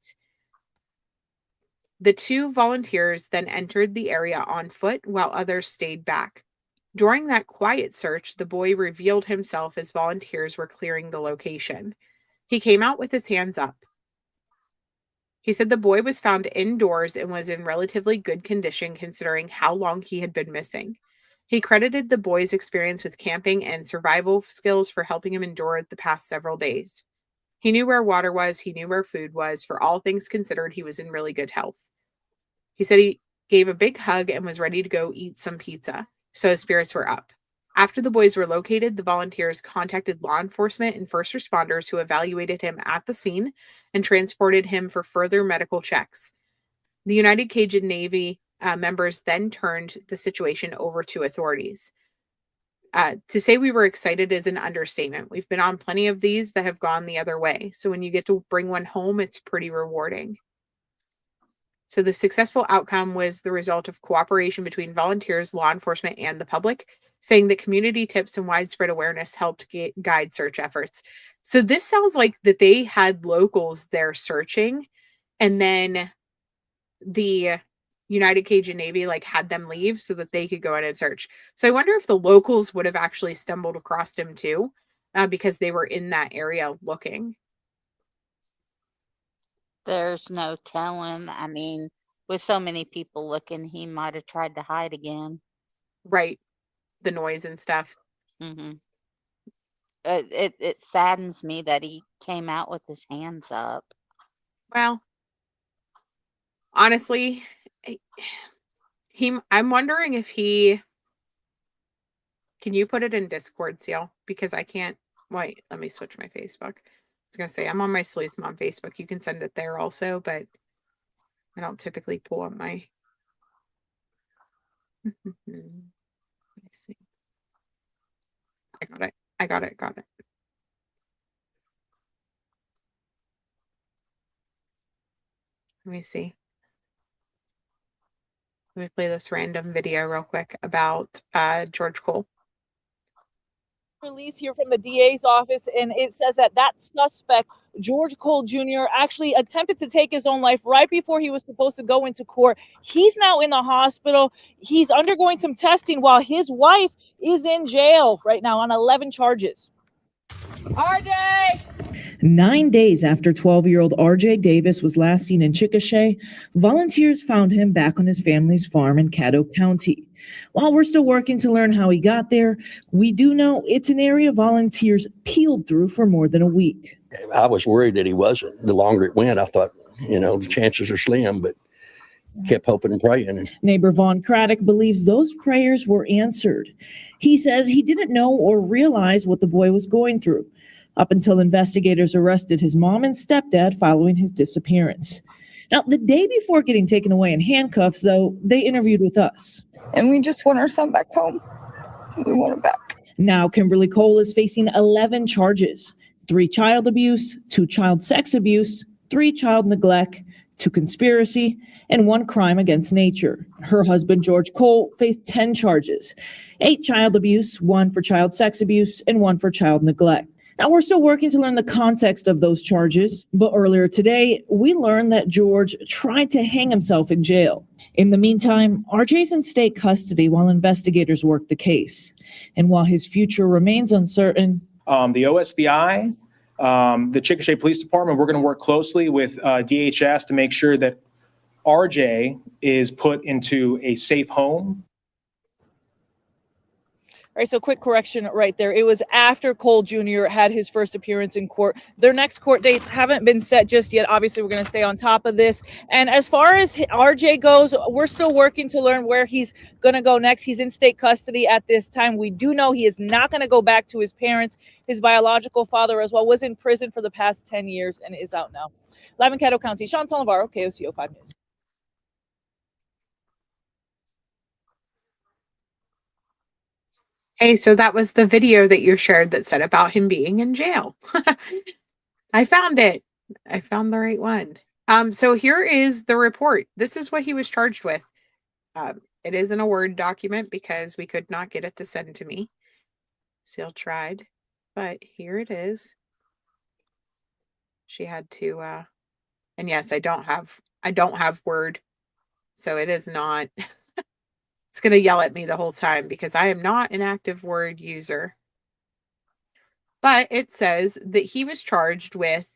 Speaker 1: The 2 volunteers then entered the area on foot while others stayed back. During that quiet search, the boy revealed himself as volunteers were clearing the location. He came out with his hands up. He said the boy was found indoors and was in relatively good condition considering how long he had been missing. He credited the boy's experience with camping and survival skills for helping him endure the past several days. He knew where water was, he knew where food was. For all things considered, he was in really good health. He said he gave a big hug and was ready to go eat some pizza, so his spirits were up. After the boys were located, the volunteers contacted law enforcement and first responders who evaluated him at the scene and transported him for further medical checks. The United Cajun Navy members then turned the situation over to authorities. To say we were excited is an understatement. We've been on plenty of these that have gone the other way. So when you get to bring one home, it's pretty rewarding. So the successful outcome was the result of cooperation between volunteers, law enforcement, and the public, saying that community tips and widespread awareness helped guide search efforts. So this sounds like that they had locals there searching, and then the United Cajun Navy had them leave so that they could go in and search. So I wonder if the locals would have actually stumbled across him too, because they were in that area looking.
Speaker 2: There's no telling. I mean, with so many people looking, he might have tried to hide again.
Speaker 1: Right. The noise and stuff.
Speaker 2: Mm-hmm. It saddens me that he came out with his hands up.
Speaker 1: Well, honestly, I'm wondering if he, can you put it in Discord, Seal? Because I can't, wait, let me switch my Facebook. I was going to say, I'm on my Sleuth Mom Facebook. You can send it there also, but I don't typically pull up my, let me see. I got it. Let me see. Let me play this random video real quick about George Cole.
Speaker 10: Release here from the DA's office, and it says that suspect, George Cole Jr., actually attempted to take his own life right before he was supposed to go into court. He's now in the hospital. He's undergoing some testing while his wife is in jail right now on 11 charges. RJ!
Speaker 11: 9 days after 12-year-old RJ Davis was last seen in Chickasha, volunteers found him back on his family's farm in Caddo County. While we're still working to learn how he got there, we do know it's an area volunteers peeled through for more than a week.
Speaker 12: I was worried that he wasn't. The longer it went, I thought, the chances are slim, but kept hoping and praying.
Speaker 11: Neighbor Vaughn Craddock believes those prayers were answered. He says he didn't know or realize what the boy was going through up until investigators arrested his mom and stepdad following his disappearance. Now, the day before getting taken away in handcuffs, though, they interviewed with us.
Speaker 13: And we just want our son back home. We want him back.
Speaker 11: Now, Kimberly Cole is facing 11 charges, 3 child abuse, 2 child sex abuse, 3 child neglect, 2 conspiracy, and 1 crime against nature. Her husband, George Cole, faced 10 charges, 8 child abuse, 1 for child sex abuse, and 1 for child neglect. Now, we're still working to learn the context of those charges, but earlier today, we learned that George tried to hang himself in jail. In the meantime, RJ's in state custody while investigators work the case. And while his future remains uncertain,
Speaker 3: the OSBI, the Chickasha Police Department, we're going to work closely with DHS to make sure that RJ is put into a safe home.
Speaker 10: right, so quick correction right there. It was after Cole Jr. had his first appearance in court. Their next court dates haven't been set just yet. Obviously, we're going to stay on top of this. And as far as RJ goes, we're still working to learn where he's going to go next. He's in state custody at this time. We do know he is not going to go back to his parents. His biological father as well was in prison for the past 10 years and is out now. Live in Caddo County, Sean Navarro, KOCO 5 News.
Speaker 1: Hey, so that was the video that you shared that said about him being in jail. I found it. I found the right one. So here is the report. This is what he was charged with. It is in a Word document because we could not get it to send to me. Seal tried, but here it is. She had to and yes, I don't have Word. So it is not it's going to yell at me the whole time because I am not an active Word user. But it says that he was charged with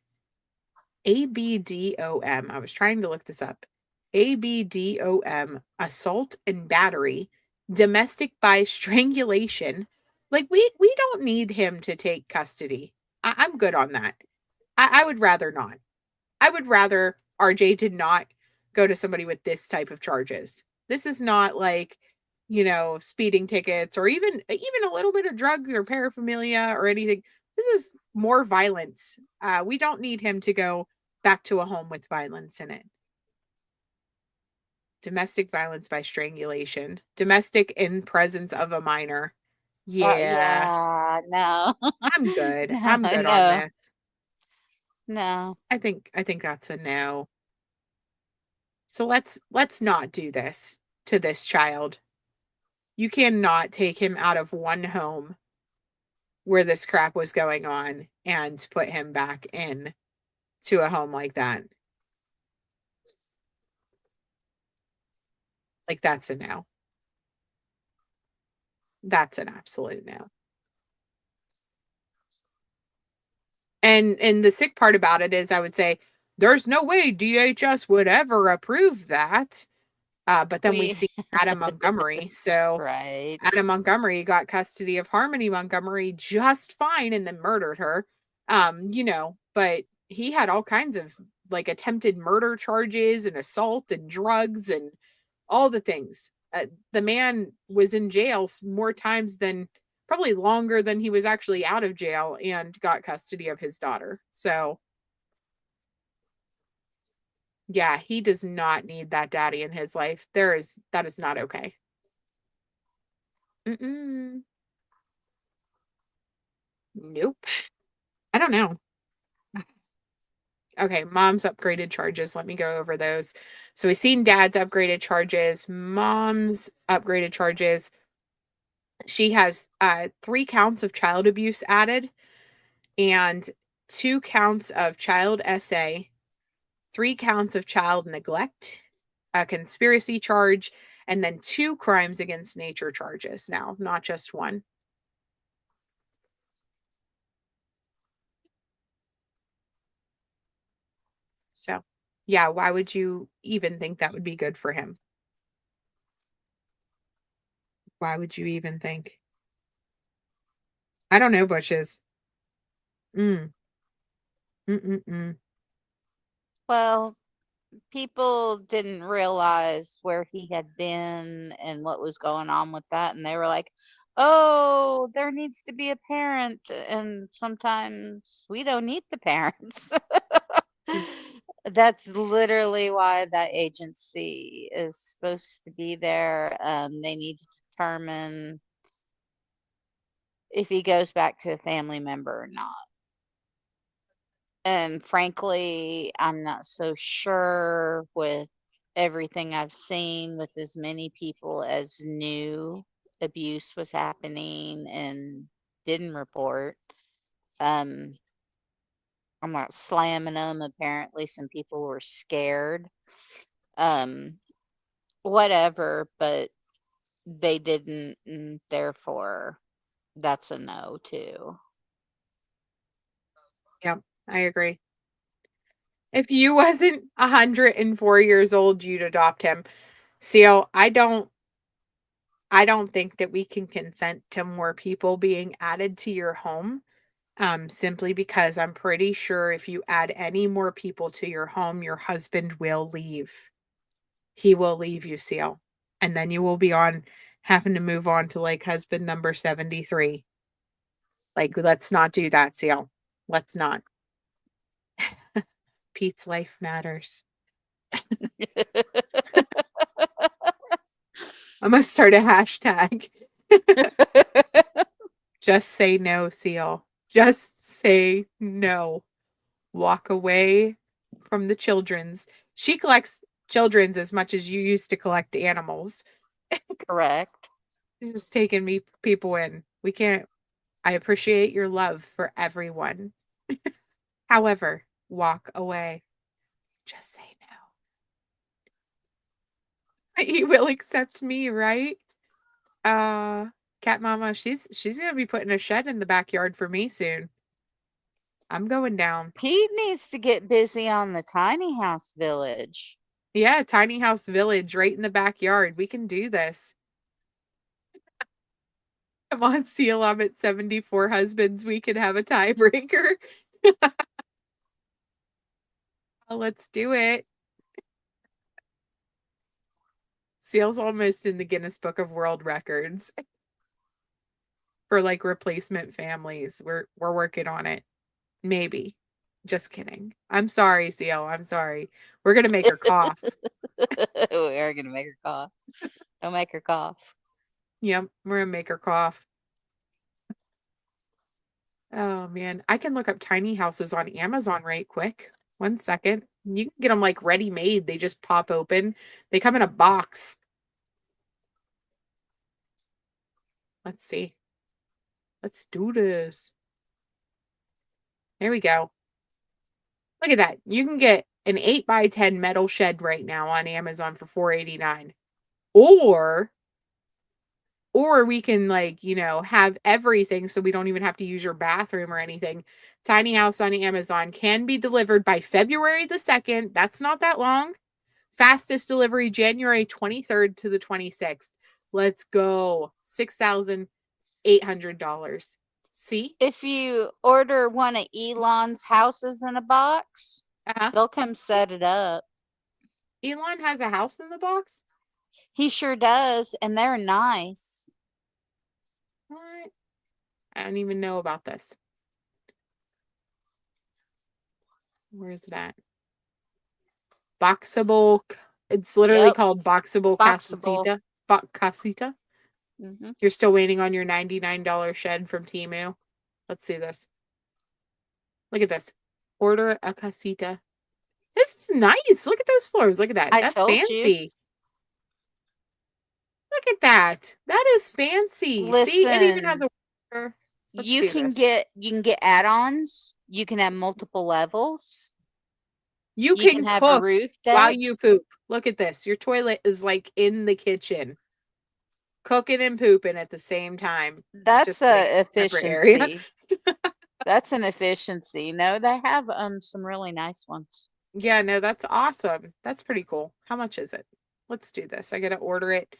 Speaker 1: ABDOM. I was trying to look this up. ABDOM, assault and battery, domestic by strangulation. Like we don't need him to take custody. I'm good on that. I would rather not. I would rather RJ did not go to somebody with this type of charges. This is not like, speeding tickets or even a little bit of drugs or paraphernalia or anything. This is more violence. We don't need him to go back to a home with violence in it. Domestic violence by strangulation. Domestic in presence of a minor. Yeah.
Speaker 2: No.
Speaker 1: I'm good.
Speaker 2: No,
Speaker 1: I'm good on
Speaker 2: no.
Speaker 1: this.
Speaker 2: No.
Speaker 1: I think that's a no. So let's not do this to this child. You cannot take him out of one home where this crap was going on and put him back in to a home like that. Like that's a no. That's an absolute no. And the sick part about it is I would say there's no way DHS would ever approve that. But then we see Adam Montgomery. So
Speaker 2: right.
Speaker 1: Adam Montgomery got custody of Harmony Montgomery just fine and then murdered her. But he had all kinds of like attempted murder charges and assault and drugs and all the things. The man was in jail more times than probably longer than he was actually out of jail and got custody of his daughter. So yeah, he does not need that daddy in his life. That is not okay. Nope. I don't know. Okay, mom's upgraded charges. Let me go over those. So we've seen dad's upgraded charges, mom's upgraded charges. She has 3 counts of child abuse added and 2 counts of child SA, 3 counts of child neglect, a conspiracy charge, and then 2 crimes against nature charges now, not just one. So, yeah, why would you even think that would be good for him? Why would you even think? I don't know, Bushes.
Speaker 2: Well, people didn't realize where he had been and what was going on with that. And they were like, oh, there needs to be a parent. And sometimes we don't need the parents. That's literally why that agency is supposed to be there. They need to determine if he goes back to a family member or not. And frankly, I'm not so sure with everything I've seen with as many people as knew abuse was happening and didn't report. I'm not slamming them. Apparently, some people were scared. Whatever, but they didn't, and therefore, that's a no, too.
Speaker 1: Yep, I agree. If you wasn't 104 years old, you'd adopt him. Seal, I don't I don't think that we can consent to more people being added to your home. Simply because I'm pretty sure if you add any more people to your home, your husband will leave. He will leave you, Seal. And then you will be on having to move on to like husband number 73. Like, let's not do that, Seal. Let's not. Pete's life matters. I'm gonna start a hashtag. Just say no, Seal. Just say no. Walk away from the children's. She collects children's as much as you used to collect animals.
Speaker 2: Correct.
Speaker 1: You're just taking me people in. We can't. I appreciate your love for everyone. However, walk away. Just say no. He will accept me, right? Cat Mama, she's gonna be putting a shed in the backyard for me soon. I'm going down.
Speaker 2: Pete needs to get busy on the tiny house village.
Speaker 1: Yeah, tiny house village right in the backyard. We can do this. Come on, Seal. I'm at 74 husbands. We can have a tiebreaker. Let's do it. Seal's almost in the Guinness Book of World Records for like replacement families. We're working on it. Maybe. Just kidding. I'm sorry, Seal. I'm sorry. We're gonna make her cough.
Speaker 2: We are gonna make her cough. Don't make her cough.
Speaker 1: Yep, we're gonna make her cough. Oh man, I can look up tiny houses on Amazon right quick. 1 second. You can get them like ready made. They just pop open. They come in a box. Let's see. Let's do this. There we go. Look at that. You can get an 8x10 metal shed right now on Amazon for $4.89. Or we can like, have everything so we don't even have to use your bathroom or anything. Tiny house on Amazon can be delivered by February the 2nd. That's not that long. Fastest delivery January 23rd to the 26th. Let's go. $6,800. See?
Speaker 2: If you order one of Elon's houses in a box, they'll come set it up.
Speaker 1: Elon has a house in the box?
Speaker 2: He sure does, and they're nice.
Speaker 1: What? I don't even know about this. Where is it at? Boxable. It's literally called Boxable Casita. Casita. You're still waiting on your $99 shed from Temu. Let's see this. Look at this. Order a casita. This is nice. Look at those floors. Look at that. That's fancy. Look at that. That is fancy. See, it even has a water.
Speaker 2: You can get add-ons. You can have multiple levels.
Speaker 1: You can
Speaker 2: have
Speaker 1: cook
Speaker 2: a roof
Speaker 1: while
Speaker 2: deck.
Speaker 1: you poop. Look at this. Your toilet is like in the kitchen. Cooking and pooping at the same time.
Speaker 2: That's a efficiency. That's an efficiency. No, they have some really nice ones.
Speaker 1: Yeah, no, that's awesome. That's pretty cool. How much is it? Let's do this. I gotta order it.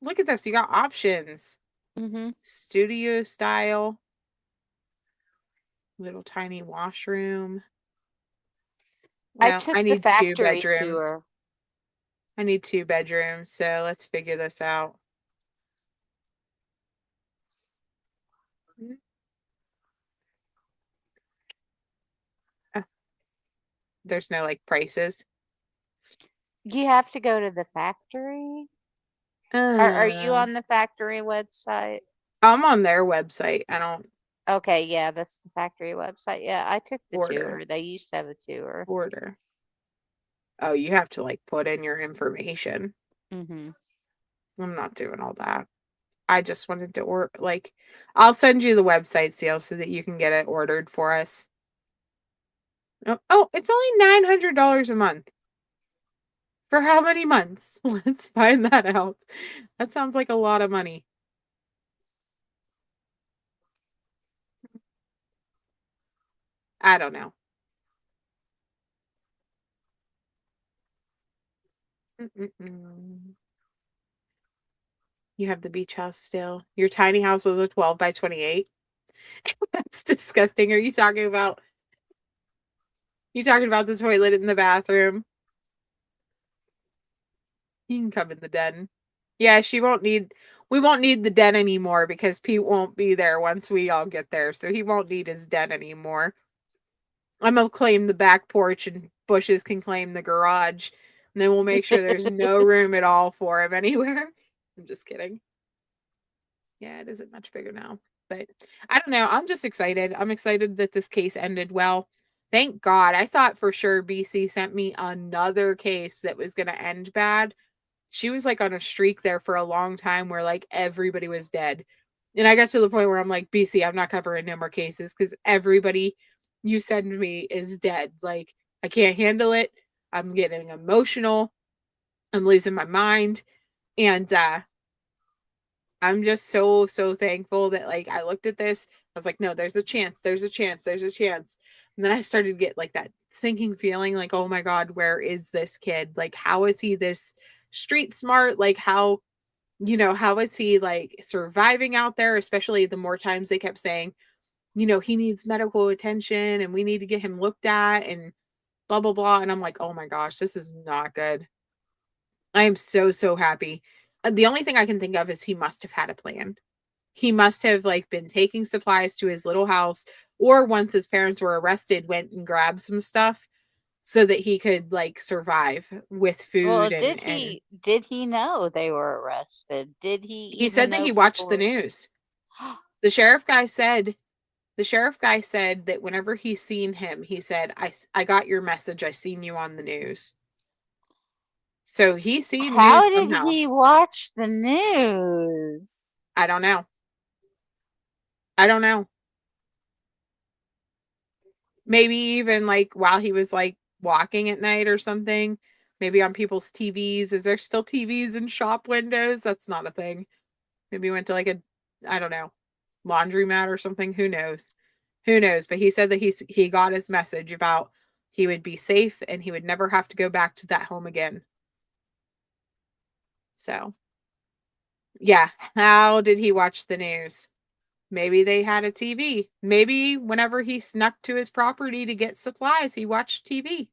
Speaker 1: Look at this. You got options. Studio style. Little tiny washroom. Well, I need 2 bedrooms.
Speaker 2: Tour.
Speaker 1: I need 2 bedrooms, so let's figure this out. There's no like prices.
Speaker 2: You have to go to the factory. Are you on the factory website?
Speaker 1: I'm on their website. I don't.
Speaker 2: Okay, yeah, that's the factory website. Yeah, I took the
Speaker 1: Order.
Speaker 2: tour. They used to have a tour.
Speaker 1: Order. Oh, you have to like put in your information. I'm not doing all that. I just wanted to order. Like, I'll send you the website, Seal, so that you can get it ordered for us. Oh, it's only $900 a month. For how many months? Let's find that out. That sounds like a lot of money. I don't know. You have the beach house still. Your tiny house was a 12 by 28. That's disgusting. Are you talking about the toilet in the bathroom? You can come in the den. Yeah, we won't need the den anymore because Pete won't be there once we all get there. So he won't need his den anymore. I'm gonna claim the back porch and Bushes can claim the garage. And then we'll make sure there's no room at all for him anywhere. I'm just kidding. Yeah, it isn't much bigger now. But I don't know. I'm just excited. I'm excited that this case ended well. Thank God. I thought for sure BC sent me another case that was going to end bad. She was like on a streak there for a long time where like everybody was dead. And I got to the point where I'm like, BC, I'm not covering no more cases because everybody you send me is dead. Like, I can't handle it. I'm getting emotional. I'm losing my mind. And I'm just so thankful that like I looked at this. I was like, no, there's a chance. There's a chance. There's a chance. And then I started to get like that sinking feeling like, oh my God, where is this kid? Like, how is he this street smart? Like, how is he like surviving out there? Especially the more times they kept saying, he needs medical attention and we need to get him looked at and blah, blah, blah. And I'm like, oh my gosh, this is not good. I am so happy. The only thing I can think of is he must have had a plan. He must have like been taking supplies to his little house, or once his parents were arrested, went and grabbed some stuff so that he could like survive with
Speaker 2: Well,
Speaker 1: food
Speaker 2: did he know they were arrested? Did he
Speaker 1: he
Speaker 2: even
Speaker 1: said that
Speaker 2: know
Speaker 1: he watched
Speaker 2: people
Speaker 1: the
Speaker 2: were?
Speaker 1: news. The sheriff guy said that whenever he seen him, he said, I got your message. I seen you on the news. So he seen news
Speaker 2: How did
Speaker 1: somehow.
Speaker 2: he watch the news?
Speaker 1: I don't know. I don't know. Maybe even like while he was like walking at night or something. Maybe on people's TVs. Is there still TVs in shop windows? That's not a thing. Maybe he went to like I don't know, laundromat or something. Who knows? Who knows? But he said that he got his message about he would be safe and he would never have to go back to that home again. So, yeah. How did he watch the news? Maybe they had a TV. Maybe whenever he snuck to his property to get supplies, he watched TV.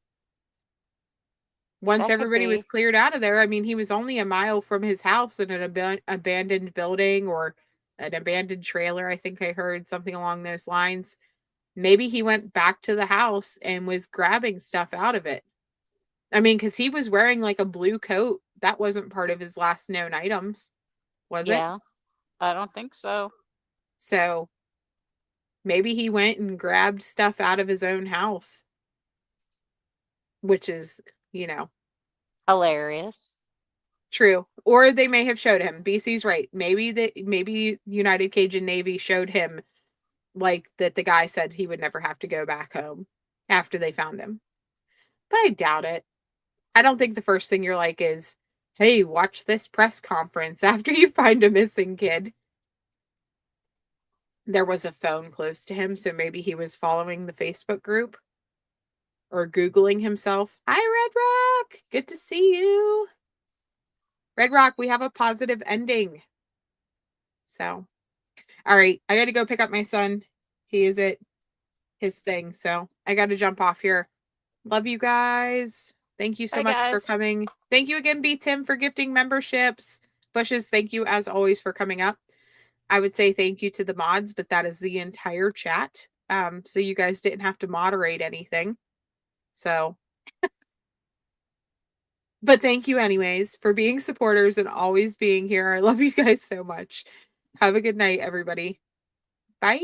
Speaker 1: Once
Speaker 2: That could
Speaker 1: everybody was
Speaker 2: be.
Speaker 1: cleared out of there, I mean, he was only a mile from his house in an abandoned building or an abandoned trailer. I think I heard something along those lines. Maybe he went back to the house and was grabbing stuff out of it. I mean, because he was wearing like a blue coat. That wasn't part of his last known items, was it?
Speaker 2: Yeah, I don't think so.
Speaker 1: So maybe he went and grabbed stuff out of his own house, which is,
Speaker 2: Hilarious.
Speaker 1: true. Or they may have showed him. BC's right. Maybe United Cajun Navy showed him like that the guy said he would never have to go back home after they found him. But I doubt it. I don't think the first thing you're like is, hey, watch this press conference after you find a missing kid. There was a phone close to him, so maybe he was following the Facebook group or Googling himself. Hi, Red Rock. Good to see you. Red Rock, we have a positive ending. So, all right, I got to go pick up my son. He is at his thing, so I got to jump off here. Love you guys. Thank you so
Speaker 2: Bye,
Speaker 1: much for
Speaker 2: guys.
Speaker 1: coming. Thank you again, B. Tim, for gifting memberships. Bushes, thank you as always for coming up. I would say thank you to the mods, but that is the entire chat. So you guys didn't have to moderate anything. So, but thank you anyways for being supporters and always being here. I love you guys so much. Have a good night, everybody. Bye.